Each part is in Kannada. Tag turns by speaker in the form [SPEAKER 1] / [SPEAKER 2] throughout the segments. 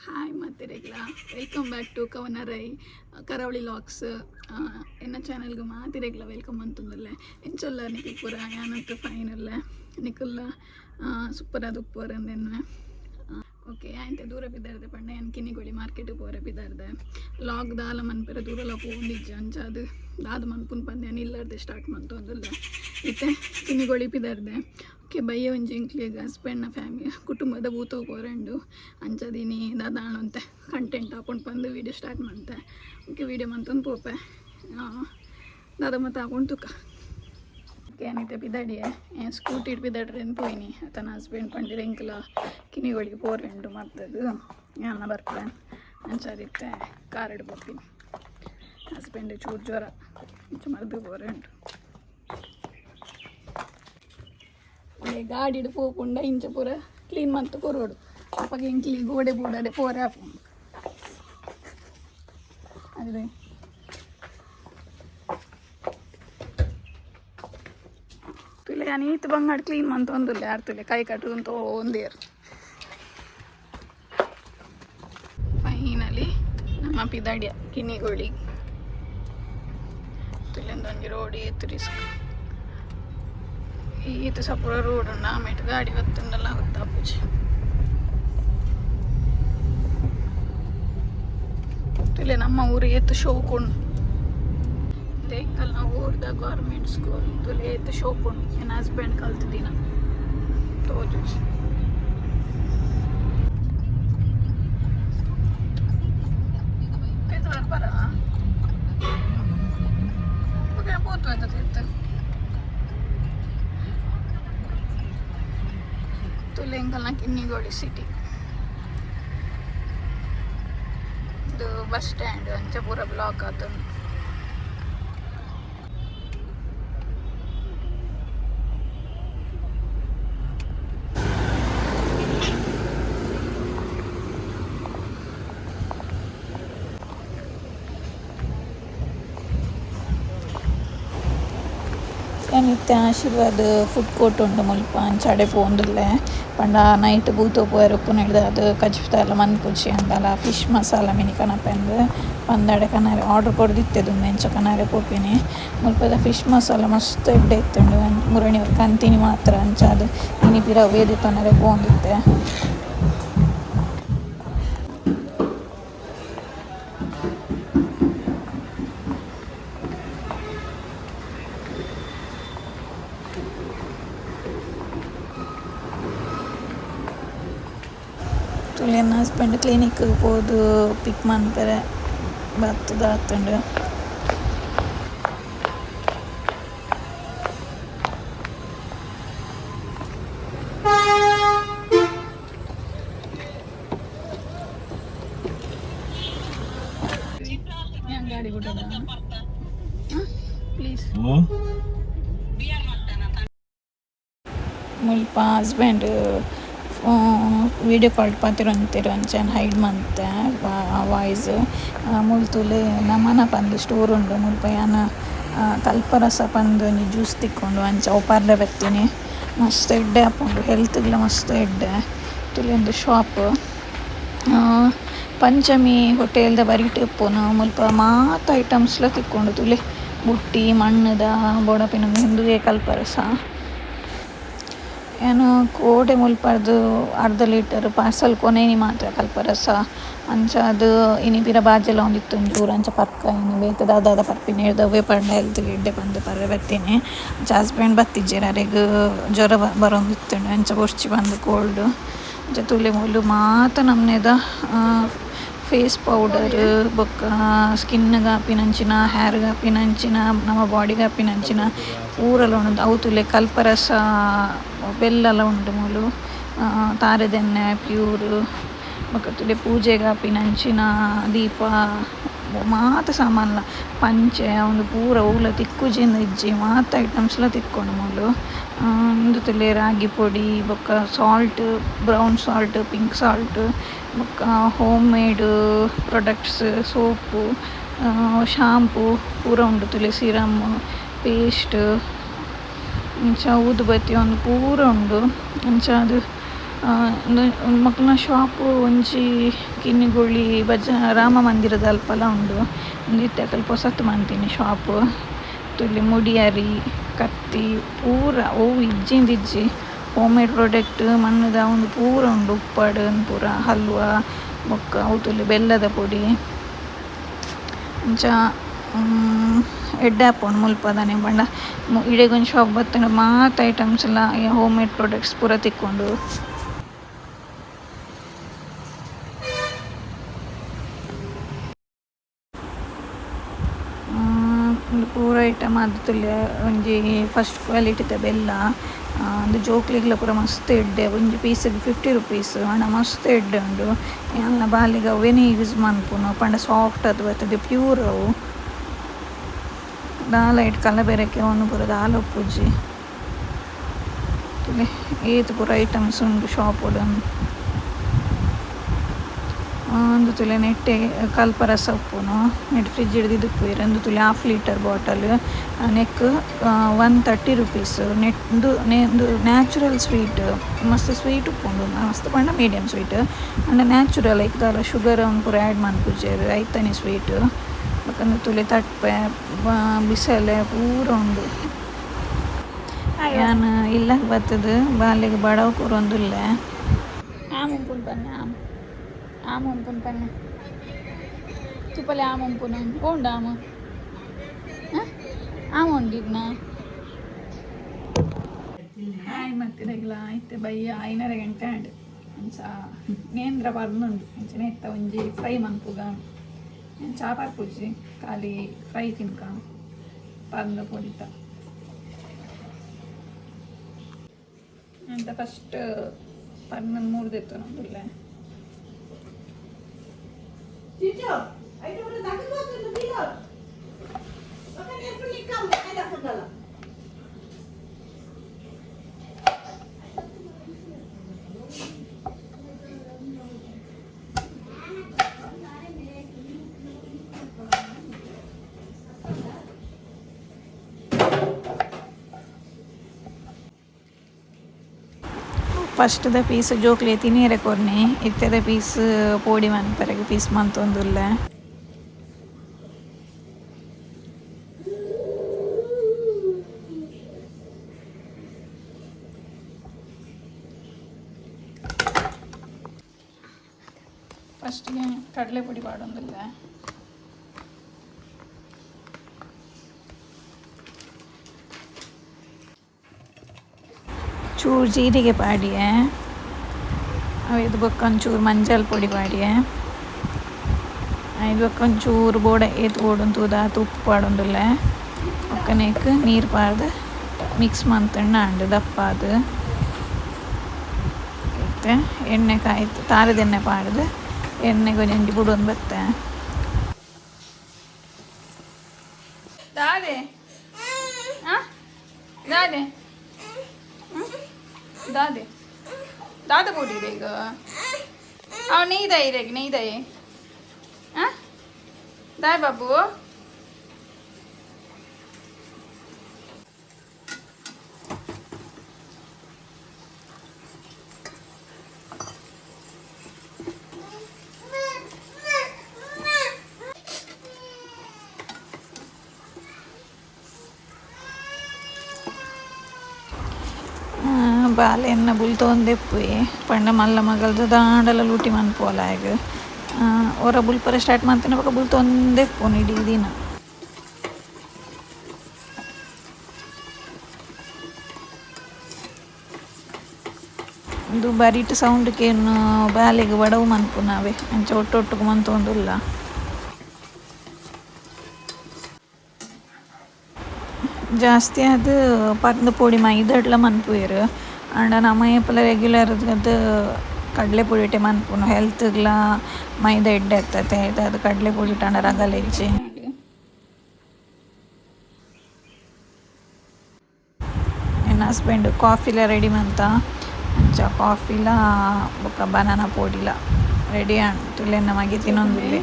[SPEAKER 1] ಹಾಯ್ ಮಾತಿರೆಗ್ಲ ವೆಲ್ಕಮ್ ಬ್ಯಾಕ್ ಟು ಕವನರೈ ಕರಾವಳಿ ಲಾಕ್ಸ್ ಎನ್ನ ಚಾನಲ್ಗೆ ಮಾತಿರೆಗ್ಲ ವೆಲ್ಕಮ್ ಅಂತಂದಲ್ಲೇ ಎಂಚೊಲ್ಲ ನಿಖಿಲ್ ಪೂರ ಯಾನತ್ತು ಫೈನಲ್ಲ ನಿಖಿಲ್ಲ ಸೂಪರ್ ಅದು ಉಪ್ಪರ್ ಅಂದೆನ್ವೆ ಓಕೆ ಆಯ್ತು ದೂರ ಬಿದ್ದಾರ್ದೆ ಪಂಡೆ ಏನು ಕಿನ್ನಿಗೋಳಿ ಮಾರ್ಕೆಟಿಗೆ ಪೋರೆ ಬಿದ್ದಾರ್ದೆ ಲಾಗ್ ದಾಲ ಮನ್ಪೆರ ದೂರಲ್ಲ ಪೋಂದಿಜ್ಜ ಅಂಚಾದು ದಾದ ಮನ್ಪುನ್ ಪಂದ್ಯ ನಿಲ್ಲರ್ದೆ ಸ್ಟಾರ್ಟ್ ಮಂತು ಅಂದಲ್ಲ ಇತ್ತೆ ಕಿನ್ನಿಗೋಳಿ ಬಿದ್ದಾರ್ದೆ ಓಕೆ ಬಯ್ಯ ಒಂಜಿ ಇಂಕ್ಲಿಗೆ ಹಸ್ಬೆಂಡ್ನ ಫ್ಯಾಮಿಲಿ ಕುಟುಂಬದ ಭೂತೋ ಪೋರೆಂಡು ಅಂಚದೀನಿ ದಾದಾಣ ಅಂತೆ ಕಂಟೆಂಟ್ ಹಾಕೊಂಡು ಬಂದು ವೀಡಿಯೋ ಸ್ಟಾರ್ಟ್ ಮಾಡ್ತೆ ಓಕೆ ವೀಡಿಯೋ ಮಂತೊಂದು ಪೋಪೆ ದಾದ ಮತ್ತೆ ಹಾಕೊಂಡು ತುಕ ಓಕೆ ಏನಿತ್ತೆ ಬಿದ್ದಾಡಿಯೇ ಸ್ಕೂಟಿ ಬಿದ್ದಾಡ್ರೇನು ಪೋಯ್ನಿ ತನ್ನ ಹಸ್ಬೆಂಡ್ ಪಂಡಿರ ಇಂಕ್ಲ ಕಿನಿಗಳಿಗೆ ಪೋರೆಂಡು ಮತ್ತದು ಅನ್ನ ಬರ್ಪೆ ಅಂಚಾದಿತ್ತೆ ಕಾರ್ ಹಿಡ್ಬೋತೀನಿ ಹಸ್ಬೆಂಡ್ ಚೂರು ಜ್ವರ ಇಂಚು ಮರ್ದು ಪೋರೆಂಡು ಗಾಡಿ ಹಿಡ್ದು ಪೋಪುಂಡ ಇಂಚ ಪೂರ ಕ್ಲೀನ್ ಮಂತು ಕೊರೋಡು ಅಪ್ಪಗೆ ಇಂಕ್ಲಿ ಗೋಡೆ ಬೂಡದೆ ಪೋರೆ ಹಾಪುಂಡು ಅದೇ ತುಲೆ ನೀತು ಬಂಗಾಡು ಕ್ಲೀನ್ ಮಂತ ಒಂದಿಲ್ಲ ಯಾರು ತುಲೆ ಕೈ ಕಟ್ಟುದಂತ ಒಂದೇರು ಫೈನಲಿ ನಮ್ಮ ಪಿದಾಡಿಯ ಕಿನ್ನಿಗೋಳಿ ತುಲೆಂದೊಂದು ರೋಡ್ ಏತು ರಿಸ್ಕ್ ಈತ ಸಪುರ ರೋಡ್ ಉಂಡು ಆಮೇಲೆ ಗಾಡಿ ಗೊತ್ತುಂಡಲ್ಲ ಗೊತ್ತಾ ಪೂಜೆ ತುಲೆ ನಮ್ಮ ಊರು ಏತು ಶೋಕುಂಡು ದೇಕಲ್ ನಾವು ಊರ್ದ ಗೌರ್ಮೆಂಟ್ ಸ್ಕೂಲ್ ತುಲೆ ಏತು ಶೋಕುಂಡು ನನ್ನ ಹಸ್ಬೆಂಡ್ ಕಲ್ತಿದ್ದೀನ ತೋಜು ಬರ್ಬರ ತುಲೆಂಕಲ್ನ ಕಿನ್ನಿಗೋಳಿ ಸಿಟಿ ಇದು ಬಸ್ ಸ್ಟ್ಯಾಂಡ್ ಅಂಚ ಪೂರ ಬ್ಲಾಕ್ ಆತನು ಏನಿತ್ತೆ ಆಶೀರ್ವಾದ ಫುಡ್ ಕೋರ್ಟ್ ಉಂಡು ಮುಲ್ಪ ಅಂಚಾಡೆ ಪೋಂದುಲ್ಲೆ ಪಂಡ ನೈಟ್ ಬೂತು ಪೋಯರು ಉಪ್ಪು ಹಿಡ್ದು ಅದು ಕಜ್ಜಿತ ಎಲ್ಲ ಮನ್ಪುಚ್ಚಿ ಅಂದಲ್ಲ ಫಿಶ್ ಮಸಾಲ ಮಿನಿ ಕನಪೆಂದು ಪಂದಾಡೆ ಕನಾರೆ ಆರ್ಡ್ರ್ ಕೊಡ್ದಿತ್ತೆ ಮೆಂಚ ಕನಾರೆ ಪೋಪಿನಿ ಮುಲ್ಪದ ಫಿಶ್ ಮಸಾಲ ಮಸ್ತ್ ಎಡ್ಡೆ ಇತ್ತುಂಡು ಮುರಣಿ ಕಂತಿನಿ ಮಾತ್ರ ಅಂಚಾದು ಇನಿ ಪಿರ ವೇದಿ ಕನಾರೆ ಪೋಂದಿತ್ತೆ ತುಳಿಯನ್ನ ಹಸ್ಬೆಂಡ್ ಕ್ಲಿನಿಕ್ಗೆ ಹೋದು ಪಿಕ್ ಮಾಡ್ತಾರೆ ಬರ್ತದ ಆತಂಡು ಗಾಡಿ ಬಿಟ್ಟದ ಪ್ಲೀಸ್ ಮುಲ್ಪ ಹಸ್ಬೆಂಡ್ ವಿಡಿಯೋ ಕಾಲ್ ಪಾತಿರಂತಿರು ಅಂಚೆನ್ ಹೈಡ್ ಮಂತೆ ವಾಯ್ಸ್ ಮುಲ್ತುಲೆ ನಮನ ಪಂದು ಸ್ಟೋರ್ ಉಂಡು ಮುಲ್ಪ ಯಾನ ಕಲ್ಪರಸ ಪಂದು ಜ್ಯೂಸ್ ತಿಕ್ಕೊಂಡು ಅಂಚ ಒಪಾರ್ಲೆ ಬತ್ತೀನಿ ಮಸ್ತ್ ಎಡ್ಡೆ ಹಾಪುಂಡು ಹೆಲ್ತ್ಗ್ಲ ಮಸ್ತ್ ಎಡ್ಡೆ ತುಲೆ ಒಂದು ಶಾಪ್ ಪಂಚಮಿ ಹೋಟೆಲ್ದ ಬರಿಟ್ ಇಪ್ಪುನು ಮುಲ್ಪ ಮಾತ ಐಟಮ್ಸ್ಲ ತಿಕ್ಕೊಂಡು ತುಲೆ ಬುಟ್ಟಿ ಮಣ್ಣದ ಬೋಡಪಿನ ಹಿಂದುಗೆ ಕಲ್ಪರಸ ಏನು ಕೋಟೆ ಮುಲ್ಪರ್ದು ಅರ್ಧ ಲೀಟರ್ ಪಾರ್ಸಲ್ ಕೊನೇನಿ ಮಾತ್ರ ಕಲ್ಪರಸ ಅಂಚ ಅದು ಇನಿ ಪಿರ ಬಾಜೆಲ್ಲ ಒಂದಿತ್ತು ಒಂಚೂರು ಅಂಚ ಪರ್ಕ ಇನ್ನು ಬೇತದ ಅದಾದ ಪರ್ಪಿನ ಹೇಳ್ದವೆ ಪಂಡ ಹೆಲ್ತ್ಗೆ ಇಡ್ಡೆ ಬಂದು ಪರ್ರೆ ಬತ್ತೀನಿ ಅಂಚ ಹಸ್ಬೆಂಡ್ ಬತ್ತಿಜ್ಜೆರ್ ಅರೆಗ್ ಜ್ವರ ಬರೋಂದಿತ್ತು ಅಂಚ ಬೊರ್ಚಿ ಬಂದು ಕೋಲ್ಡ್ ಅಂಚ ತುಲೆ ಮುಳ್ಳು ಮಾತ ನಮ್ನೆದ ಫೇಸ್ ಪೌಡರ್ ಬೊಕ್ಕ ಸ್ಕಿನ್ಗೆ ಹಾಪಿನಂಚಿನ ಹೇರ್ಗೆ ಹಾಪಿನಂಚಿನ ನಮ್ಮ ಬಾಡಿಗೆ ಹಾಪಿನಂಚಿನ ಊರೆಲ್ಲ ಉಂಡು ಅವು ತುಲೆ ಕಲ್ಪರಸ ಬೆಲ್ಲ ಉಂಡು ಮೂಲು ತಾರೆದೆಣ್ಣೆ ಪ್ಯೂರ್ ಬೊಕ್ಕ ತುಲೆ ಪೂಜೆಗೆ ಹಾಪಿನಂಚಿನ ದೀಪ ಮಾತ ಸಾಮಾನ್ಲ ಪಂಚೆ ಒಂದು ಪೂರ ಊಲ ತಿಕ್ಕುಜಿಂದ ಇಜ್ಜಿ ಮಾತ ಐಟಮ್ಸ್ಲ ತಿಕ್ಕೊಂಡು ಮೂಲು ಇಂದು ತುಲೆ ರಾಗಿ ಪೊಡಿ ಬೊಕ್ಕ salt brown salt pink salt ಬೊಕ್ಕ homemade products soap shampoo ಪೂರ ಉಂಡು ತುಲೆ ಸಿರಮ್ ಪೇಸ್ಟ್ ಅಂಚ ಊದುಬತ್ತಿ ಒಂದು ಪೂರ ಉಂಡು ಅಂಚ ಅದು ಮಕ್ಕಳ ಶಾಪು ಒಂಜಿ ಕಿನ್ನಿಗೋಳಿ ರಾಮ ಮಂದಿರದ ಅಲ್ಪಲ ಉಂಡು. ಒಂದಿತ್ತೆ ಸ್ವಲ್ಪ ಹೊಸತು ಮಂತೀನಿ ಶಾಪು. ತುಲಿ ಮುಡಿಯರಿ ಕತ್ತಿ ಪೂರ ಅವು ಇಜ್ಜಿಂದಿಜ್ಜಿ ಹೋಮ್ ಮೇಡ್ ಪ್ರಾಡಕ್ಟ್ ಮಣ್ಣದ ಒಂದು ಪೂರ ಉಂಡು. ಉಪ್ಪಡು ಪೂರ ಹಲ್ವ ಬೊಕ್ಕ ಅವು ತುಲಿ ಬೆಲ್ಲದ ಪೊಡಿ ಅಂಚ ಎಡ್ಡೆ ಆಪುಂಡು ಮುಲ್ಪದಾನೆ ಪಂಡ ಇಡೆಗೊಂದು ಶಾಪ್ ಬತ್ತಂಡ ಮಾತ ಐಟಮ್ಸ್ ಎಲ್ಲ ಹೋಮ್ ಮೇಡ್ ಪ್ರಾಡಕ್ಟ್ಸ್ ಪೂರ ತಿಕ್ಕೊಂಡು ಪೂರ ಐಟಮ್ ಅದು ತುಲ್ಯ ಒಂಜಿ ಫಸ್ಟ್ ಕ್ವಾಲಿಟಿದ ಬೆಲ್ಲ ಒಂದು ಜೋಕ್ಲಿಗ್ಲ ಪೂರ ಮಸ್ತ್ ಎಡ್ಡೆ ಒಂಜಿ ಪೀಸಿಗೆ 50 ರೂಪೀಸ್ ಹಣ ಮಸ್ತ್ ಎಡ್ಡೆ ಉಂಡು. ಎಲ್ಲ ಬಾಲಿಗೆ ಅವೇನೇ ಯೂಸ್ ಮನ್ಪುನು ಪಂಡ ಸಾಫ್ಟ್ ಅದು ಬರ್ತದೆ ಪ್ಯೂರ್ ಅವು ದಾಲ ಇಟ್ಟು ಕಲಬೆರಕೆ ಅವನು ಪೂರ ದಾಲ ಉಪ್ಪುಜ್ಜಿ ಏತು ಪೂರ ಐಟಮ್ಸ್ ಉಂಡು ಶಾಪುಡು. ಒಂದು ತುಲೆ ನೆಟ್ಟೆ ಕಲ್ಪರಸ ಉಪ್ಪುನು ನೆಟ್ಟು ಫ್ರಿಜ್ ಹಿಡ್ದು ಉಪ್ಪು ಒಂದು ತುಲೆ 1/2 ಲೀಟರ್ ಬಾಟಲ್ ನೆಕ್ 130 ರೂಪೀಸ್. ನೆಟ್ಟು ನ್ಯಾಚುರಲ್ ಸ್ವೀಟ್ ಮಸ್ತ್ ಸ್ವೀಟ್ ಉಪ್ಪುಂಡು ಮಸ್ತ್ ಪಂಡ ಮೀಡಿಯಮ್ ಸ್ವೀಟ್ ಅಂಡ್ ನ್ಯಾಚುರಲ್ ಐಕ್ದಾಲ ಶುಗರ್ ಅವ್ನು ಪೂರ ಆ್ಯಡ್ ಮನ್ಪುಜೇರು ಐತನಿ ಸ್ವೀಟ್ ಯಾಕಂದ್ರೆ ತುಲೆ ತಟ್ಪೆ ಬಿಸಲೆ ಪೂರ ಉಂಡು. ಯಾನು ಇಲ್ಲ ಬರ್ತದೆ ಬಾಲಿಗೆ ಬಡವ ಕೂರೊಂದುಲ್ಲ ಆಮ್ ಉಂಪುನು ಪನ್ನೆ ಆಮ್ ಉಂಪುನು ಪನ್ನೆ ತುಪ್ಪಲೆ ಆಮ್ ಉಂಪುನು ಉಂಡು ಆಮ್ ಉಂಡಿದ್ನ ಆಯ್ ಮತ್ತಿರಗಿಲ್ಲ ಆಯ್ತು ಬಯ್ಯ 5:30 ಗಂಟೆ ಆಂಡ್ ಅಂಚ ನೇಂದ್ರ ಬರ್ನುಂಡು ಅಂಚನೆ ಎತ್ತ ಒಂಜಿ ಫ್ರೈ ಮನ್ಪುಗ ಚಾ ಪರ್ಪುಜಿ ಖಾಲಿ ಫ್ರೈ ತಿನ್ಕ ಪರ್ದ ಪೊಡಿತ ಅಂತ ಫಸ್ಟ್ ಪರ್ನ 3 ದೆತ್ತು ನಮ್ಮಲ್ಲ ಫಸ್ಟ್ದ ಪೀಸ್ ಜೋಕ್ಲೆ ತಿನ್ನೀರೆ ಕೊರ್ನಿ ಇತ್ತೆದ ಪೀಸ್ ಪೋಡಿ ಮನ್ಪರೆಗೆ ಪೀಸ್ ಮಂತೊಂದುಲ್ಲ ಫಸ್ಟಿಗೆ ಕಡಲೆ ಪುಡಿ ಪಾಡೊಂದಿಲ್ಲ ಚೂರು ಜೀರಿಗೆ ಪಾಡಿಯೆ ಇದು ಬೊಕ್ಕೊಂಚೂರು ಮಂಜಲ್ ಪೊಡಿ ಪಾಡಿಯೆ ಇದು ಬೊಕ್ಕೊಂಚೂರು ಬೋಡ ಏತು ಬೋಡಂತೂದ ಉಪ್ಪು ಪಾಡೊಂದುಲ್ಲ ಒಕ್ಕನೇಕ್ ನೀರು ಪಾಡ್ದು ಮಿಕ್ಸ್ ಮಂತಣ್ಣ ಅಂಡು ದಪ್ಪ ಅದು ಮತ್ತೆ ಎಣ್ಣೆ ಕಾಯ್ತು ತಾರದ ಎಣ್ಣೆ ಪಾಡ್ದು ಎಣ್ಣೆ ಗೊಂಜಿ ಬುಡೊಂದು ಬತ್ತೆ ದಾದೆ ದಾದೆ ದಾದೆ ದಾದ ಬೋಡಿರೆ ಈಗ ಅವ್ ನೀದಾಯಿ ರೇಗ ನೀದಾಯಿ ದಾಯ್ ಬಾಬು ಬಾಲೆ ಎನ್ನ ಬುಲ್ತೊಂದೆಪ್ಪುಯಿ ಪಂಡ ಮಲ್ಲ ಮಗಲ್ದ ದಾಂಡಲ ಲೂಟಿ ಮನ್ಪೋಲಾಗ ಒರ ಬುಲ್ಪರ ಸ್ಟಾರ್ಟ್ ಮಾಡ್ತೇನೆ ಬೊಕ ಬುಲ್ತೊಂದೆಪ್ಪುನು ಇಡೀ ದಿನ ಇದು ಬರಿಟ್ ಸೌಂಡ್ಕೇನು ಬಾಲೆಗೆ ಬಡವು ಮನ್ಪುನಾವೆ ಅಂಚ ಒಟ್ಟೊಟ್ಟಿಗೆ ಮಂತೊಂದುಲ್ಲ ಜಾಸ್ತಿ ಅದು ಪರ್ದ ಪೊಡಿ ಮೈದಡ್ಲ ಮನ್ಪುವೆರು ಅಂಡ ನಮ್ಮ ಏಪಲ ರೆಗ್ಯುಲರ್ ಅದು ಕಡಲೆ ಪುಡಿ ಇಟ್ಟೆ ಮನ್ಪುನು ಹೆಲ್ತ್ಗ್ಲ ಮೈದಾ ಎಡ್ಡೆ ಇರ್ತೈತೆ ಅದು ಕಡಲೆ ಪುಡಿ ಇಟ್ಟಂಡ ರಗಲೆ ಇಜ್ಜಿ ನನ್ನ ಹಸ್ಬೆಂಡ್ ಕಾಫಿಲ ರೆಡಿ ಮಂತ ಅಂಚ ಕಾಫಿಲ ಬೊಕ ಬನಾನಾ ಪೋಡಿಲ ರೆಡಿ ತುಲೆನ್ನ ಮಗೆ ತಿನ್ನೊಂದುಲ್ಲೆ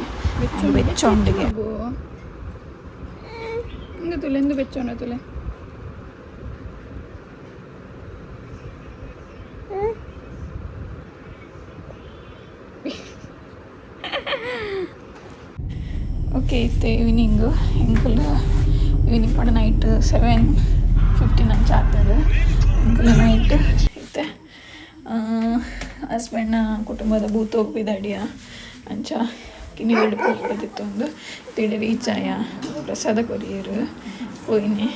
[SPEAKER 1] ಬೆಚ್ಚೊಂಡಿಗೆ ತುಲೆ ಎಂದು ಬೆಚ್ಚೊಂಡ ತುಲೆ ಓಕೆ ಇತ್ತೆ ಈವ್ನಿಂಗು ಎಂಕಲ್ ಈವ್ನಿಂಗ್ ಪಡ ನೈಟ್ 7:15 ಅಂಚ ಆಗ್ತದೆ ಎಂಕಲ್ ನೈಟ್ ಇತ್ತೆ ಹಸ್ಬೆಂಡ್ನ ಕುಟುಂಬದ ಭೂತೋಪಿದಡಿಯ ಅಂಚ ಕಿನಿಗೇಡು ಹೋಗ್ಬೋದಿತ್ತು ಒಂದು ತಿಳಿ ರೀಚ್ ಆಯ ಪ್ರಸಾದ ಕೊರಿಯರು ಹೋಯ್ನಿ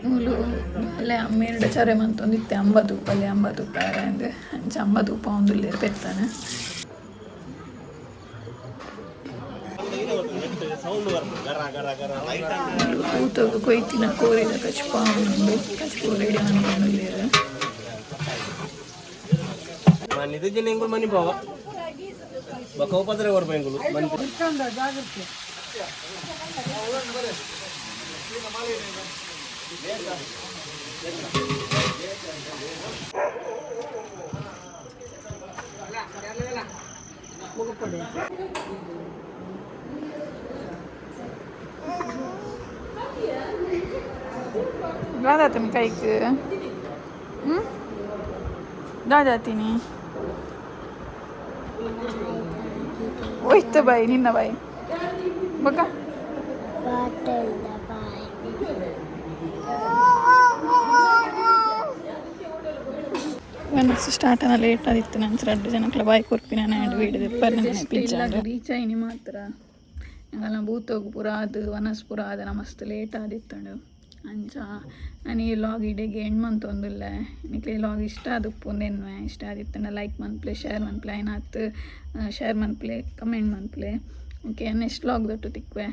[SPEAKER 1] ಮೂಲು ಅಲ್ಲೇ ಅಮ್ಮೆರಡು ಚರೆ ಮಂತೊಂದಿತ್ತೆ ಅಂಬದೂಪ ಅಲ್ಲಿ ಅಂಬದೂಪ ಅಂದ್ರೆ ಅಂಚ ಅಂಬದೂಪ ಒಂದು ಪೆತ್ತಾನೆ ಕೂತೋಗು ಕೊಯ್ತಿನ ಕೋರಿದ ಕಚ್ಪಾವನುಂಡು ಕಚ್ಪು ರೆಡಿ ಮಾಡ್ಕೊಂಡಿದ್ದೀರ
[SPEAKER 2] ಇದು ಜನ ಎಂಗುಳು ಮನಿ ಬಾವ ಬಕೋ ಪದ್ರೆ ವರ ಬೆಂಗುಳು ಮನಿ
[SPEAKER 1] जाती मी काही जाती नी होईत बाई निन्न बाई बघा ಸ್ಟಾರ್ಟ್ ಅನ್ನ ಲೇಟ್ ಆದಿತ್ತು ನಂತರ 2 ಜನಕ್ಲ ಬಾಯ್ ಕೊರ್ಪಿನ ಆ್ಯಂಡ್ ವೀಡಿಯೋ ದಿಪ್ಪ ರೀಚ್ ಆಯ್ನಿ ಮಾತ್ರ ನಂಗೆಲ್ಲ ಭೂತೋಗು ಪುರ ಅದು ವನಸ್ಪುರ ಅದು ಮಸ್ತ್ ಲೇಟ್ ಆದಿತ್ತು ಅಂಚ ನಾನು ಈ ಲಾಗ್ ಇಡೆಗೆ ಎಂಡ್ ಮಂತೊಂದುಲ್ಲ ನಿಕ್ಲೆ ಈ ಲಾಗ್ ಇಷ್ಟ ಆದುಪ್ಪೊಂದೇನು ಇಷ್ಟ ಆದಿತ್ತು ಲೈಕ್ ಮನ್ಪ್ಲೆ ಶೇರ್ ಮನ್ಪ್ಲೆ ಏನಾಯ್ತು ಶೇರ್ ಮನ್ಪ್ಲೆ ಕಮೆಂಟ್ ಮನ್ಪ್ಲೆ ಓಕೆ ನೆಕ್ಸ್ಟ್ ಲಾಗ್ ದೊಟ್ಟು ತಿಕ್ವೆ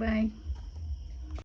[SPEAKER 1] ಬಾಯ್